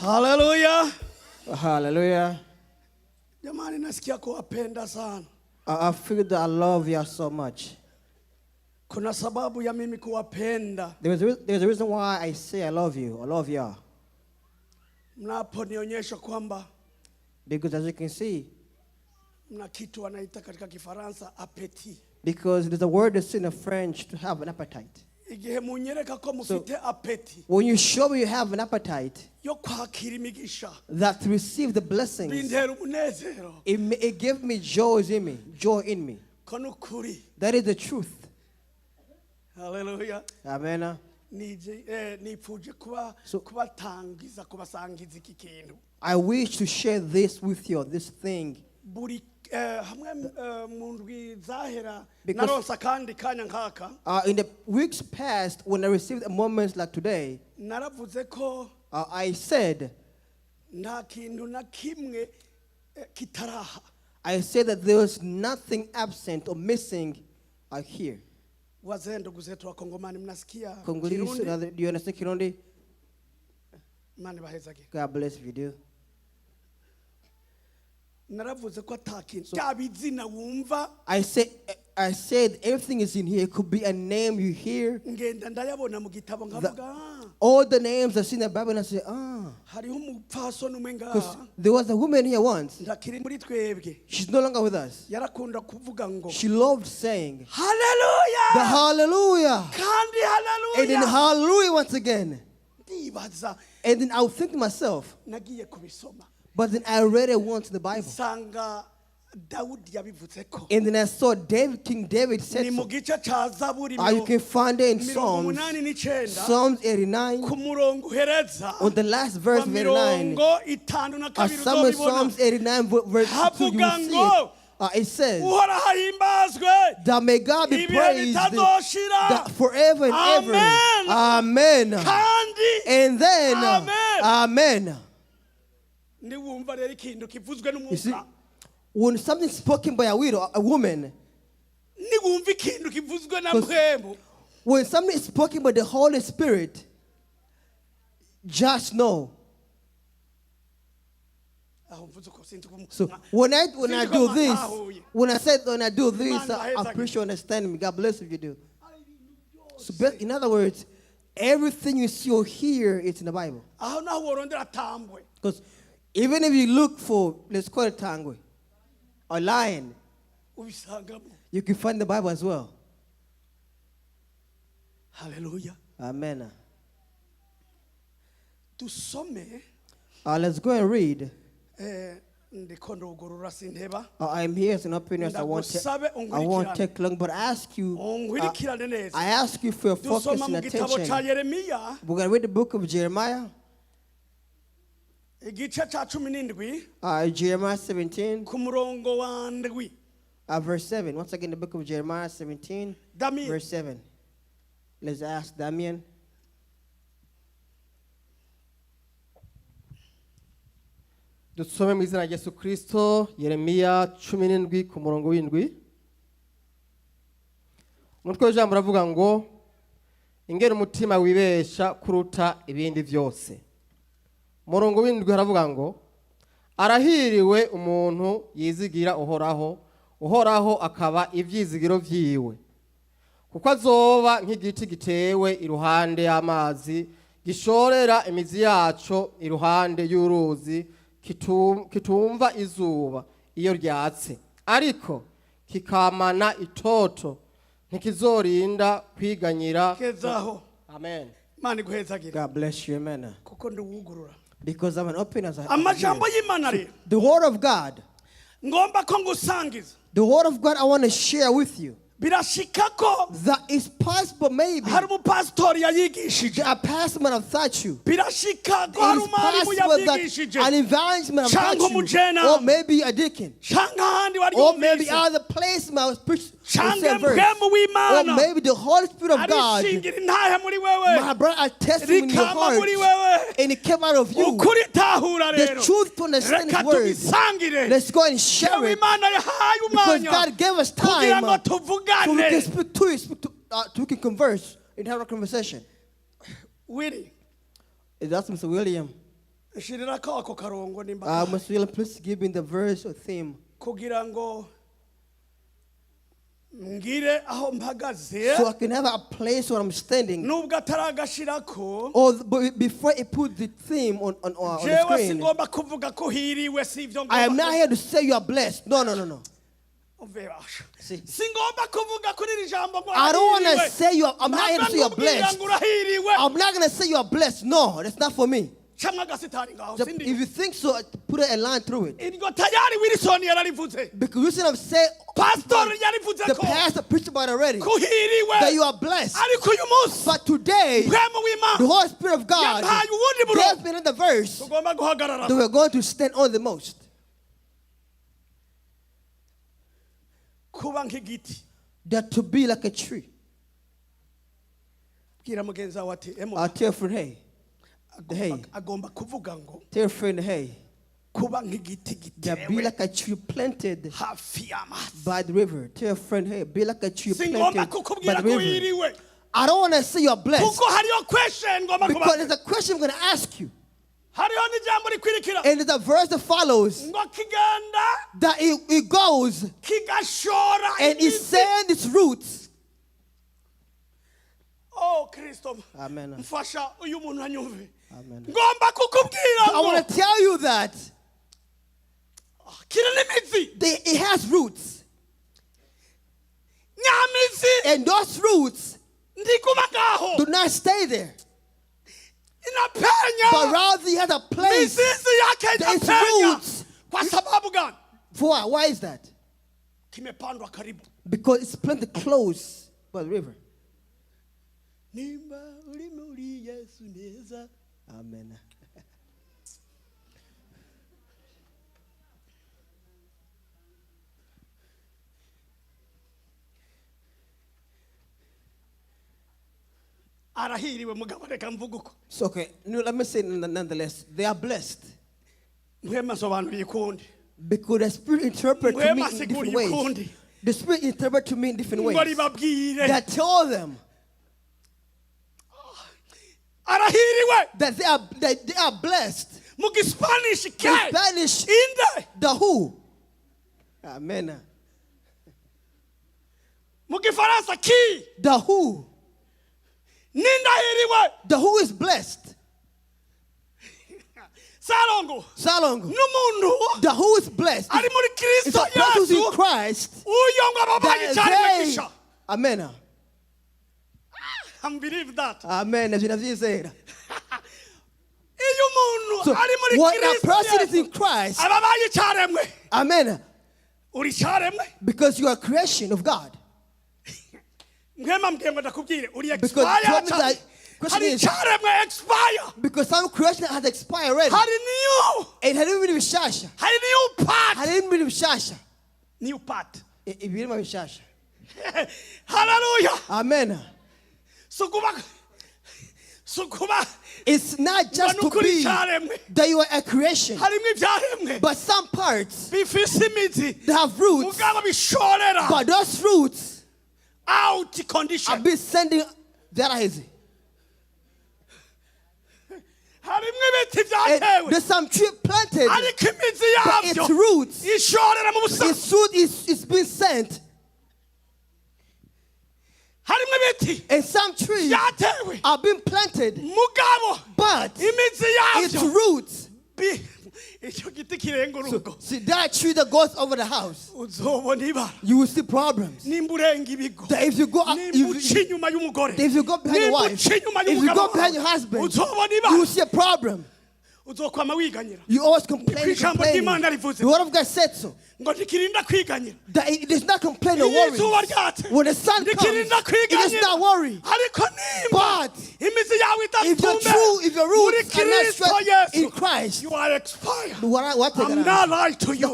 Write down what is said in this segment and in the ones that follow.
Hallelujah. Hallelujah. Jamani nasikia kuwapenda sana. I feel that I love you so much. Kuna sababu ya mimi kuwapenda. There's a reason why I say I love you. I love you. Mnaponionyesha kwamba because as you can see, mna kitu wanaita katika Kifaransa appétit. Because there's a word that's in French to have an appetite. Igihe munyereka ko mufite appétit. When you show me you have an appetite yo kwakira imigisha that to receive the blessings, bintera umunezero. It gives me joy in me. Konukuri. That is the truth. Hallelujah. Amen. Nipfuje kubatangiza kubasangiza iki kintu. I wish to share this with you, this thing. Buri hamwe mundwi zahera naronsa kandi kanya nkaka. In the weeks past, when I received moments like today, naravuze ko I said nta kintu na kimwe kitaraha. I said that there was nothing absent or missing here. Wazendo guzetu wa Kongomani mnasikia Kirundi? Do you understand Kirundi? Mani bahezage. God bless if you do. Naravuze ko atakintu cyabizina wumva. I said everything is in here. It could be a name you hear. Ngenda ndayabona mu gitabo ngavuga. All the names are in the Bible and I say, hariho umupfasoni umwe ngaha. Because there was a woman here once. Ndakiri muri twebwe. She's no longer with us. Yarakunda kuvuga ngo. She loved saying, Hallelujah. The hallelujah. Kandi hallelujah. And then hallelujah once again. Ndibaza. And then I would think to myself, nagiye kubisoma. But then I read it once in the Bible. Sanga Daudi yabivutseko. And then I saw King David said so. You can find it in Psalms 89. On the last verse of 89. Psalms 89 verse 2, you will see it. It says that may God be praised that forever and ever. Amen. And then, amen. You see, when something spoken by a widow, a woman, when something is spoken by the Holy Spirit, just know. So when I do this, when I do this, I appreciate you understand me. God bless if you do. So in other words, everything you see or hear, it's in the Bible. Because even if you look for, let's call it tangwe, or lion, you can find the Bible as well. Hallelujah. Amen. Let's go and read. I'm here as an opinion, so I won't take long, but I ask you for your focus and attention. We're going to read the book of Jeremiah. Jeremiah 17. Verse 7. Once again, the book of Jeremiah 17, verse 7. Let's ask Damien. Dusome mu izina rya Yesu Kristo. Yeremiya 17 ku murongo w'indwi. Umutwe w'ijambo uravuga ngo ingene umutima wibesha kuruta ibindi byose. Murongo w'indwi haravuga ngo arahiriwe umuntu yizigira uhoraho akaba ivyizigiro vyiwe. Kuko azoba nk'igiti gitewe iruhande y'amazi gishorera imizi yaco iruhande y'uruzi kitumva izuba iyo ryatse ariko kikamana itoto ntikizorinda kwiganyira kezaho. Amen. Mani guhezagira. God bless you, amen. Kuko nduwugurura. Because I'm an open as amajambo y'Imana rero. The word of God. Ngomba ko ngusangiza. The word of God I want to share with you. Birashikako that is possible maybe. Hari umupastori yayigishije. A pastor might have taught you. Birashikako hari umwarimu yabigishije. An evangelist might have taught you. Or maybe a deacon. Or maybe other place might have preached. Or maybe the Holy Spirit of God my brother attested in your heart and it came out of you. The truth to understand His word. Let's go and share it because God gave us time so we can speak to you, we can converse and have a conversation. Willie. That's Mr. William. Must you please give me the verse or theme? So I can have a place where I'm standing. Or before I put the theme on the screen, I am not here to say you are blessed. No. See. I don't want to say I'm not here to say you are blessed. I'm not going to say you are blessed. No, that's not for me. If you think so, put a line through it. Because Wilson have said, the pastor preached about it already, that you are blessed. But today, the Holy Spirit of God has been in the verse that we're going to stand on the most. That to be like a tree. I'll tell for hey. Hey, tell your friend, hey, that be like a tree planted by the river. Tell your friend, hey, be like a tree planted by the river. I don't want to say you're blessed, because there's a question I'm going to ask you. And there's a verse that follows that it goes and it sends its roots. Oh, Christo. Amen. Amen. I want to tell you that it has roots. And those roots do not stay there. But rather it has a place that its roots. For what? Why is that? Because it's planted close by the river. Amen. So okay, let me say nonetheless, they are blessed. Because the Spirit interprets to me in different ways. The Spirit interprets to me in different ways. That tell them that they are blessed. In Spanish, the who. Amen. The who. The who is blessed. Salongo. The who is blessed. It's a person who's in Christ. Amen. I believe that. Amen. As you said. So, when a person is in Christ, amen, because you are a creation of God. Because some creation has expired already. It hadn't been shasha. Hadn't been shasha. New part. Hallelujah. Amen. It's not just to be that you are a creation, but some parts that have roots, but those roots out condition have been sending that easy. There's some tree planted, but its roots, it's been sent. And some trees are being planted, but its roots. So, see that tree that goes over the house, you will see problems. That if you go behind your wife, if you go behind your husband, you will see a problem. You always complain. The word of God said so. That it does not complain or worry. When the sun comes, it does not worry. But if your roots are not straight in Christ, you are expired. I'm not lying to you.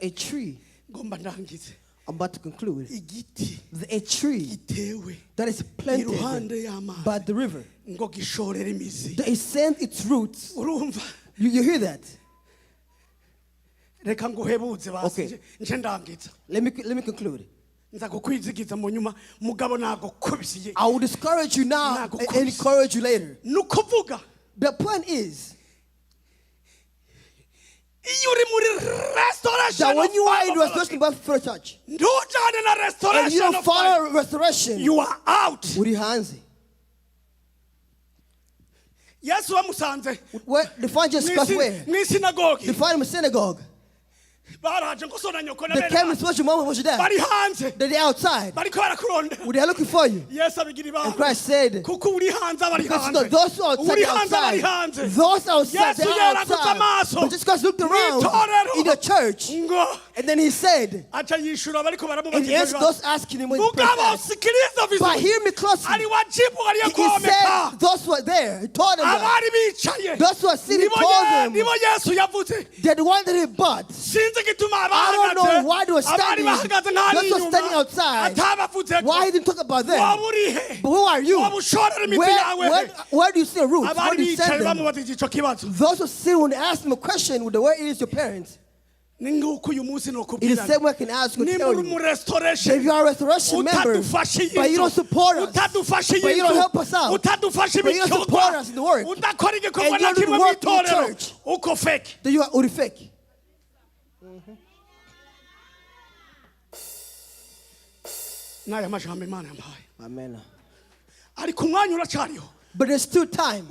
A tree. I'm about to conclude. A tree that is planted by the river, that it sends its roots. You hear that? Reka nguhebuze basi. Okay. Nje ndangiza. Let me conclude. Nzakukwizigiza mu nyuma mugabo nago kubisiye. I will discourage you now and encourage you later. Nukuvuga. The point is that when you are in the restoration of Rbfchurch and you don't follow restoration, you are out. Uri hanze. Yesu wamusanze. Where the evangelist got where? They found him in synagogue. They came and spoke to mom was there. They're outside. They are looking for you. And Christ said, because those who are outside, those outside, they are outside. But just because looked around in the church, and then he said, and he answered those asking him, but hear me closely. He said, those who are there, he told them that. Those who are sitting told them that the one that he bought. I don't know why they were standing. Those who are standing outside. Why he didn't talk about them? But who are you? Where do you see the roots? Where do you send them? Those who sit when they ask them a question, where is your parents? It is the same way I can ask you, tell you. If you are a restoration member, but you don't support us, but you don't help us out, but you don't support us in the work, and you don't do the work in the church, then you are fake. Amen. But there's still time.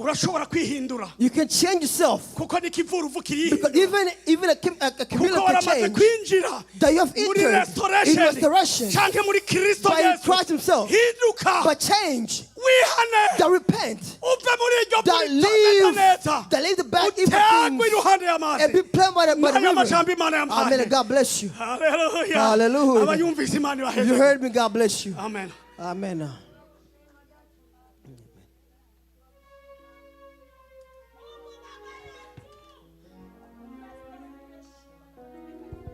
You can change yourself. Because even a chameleon can change. That you have entered in restoration by Christ himself. But change. That repent. That leave the bad evil things and be plain by the river. Amen. God bless you. Hallelujah. Hallelujah. You heard me. God bless you. Amen. Amen.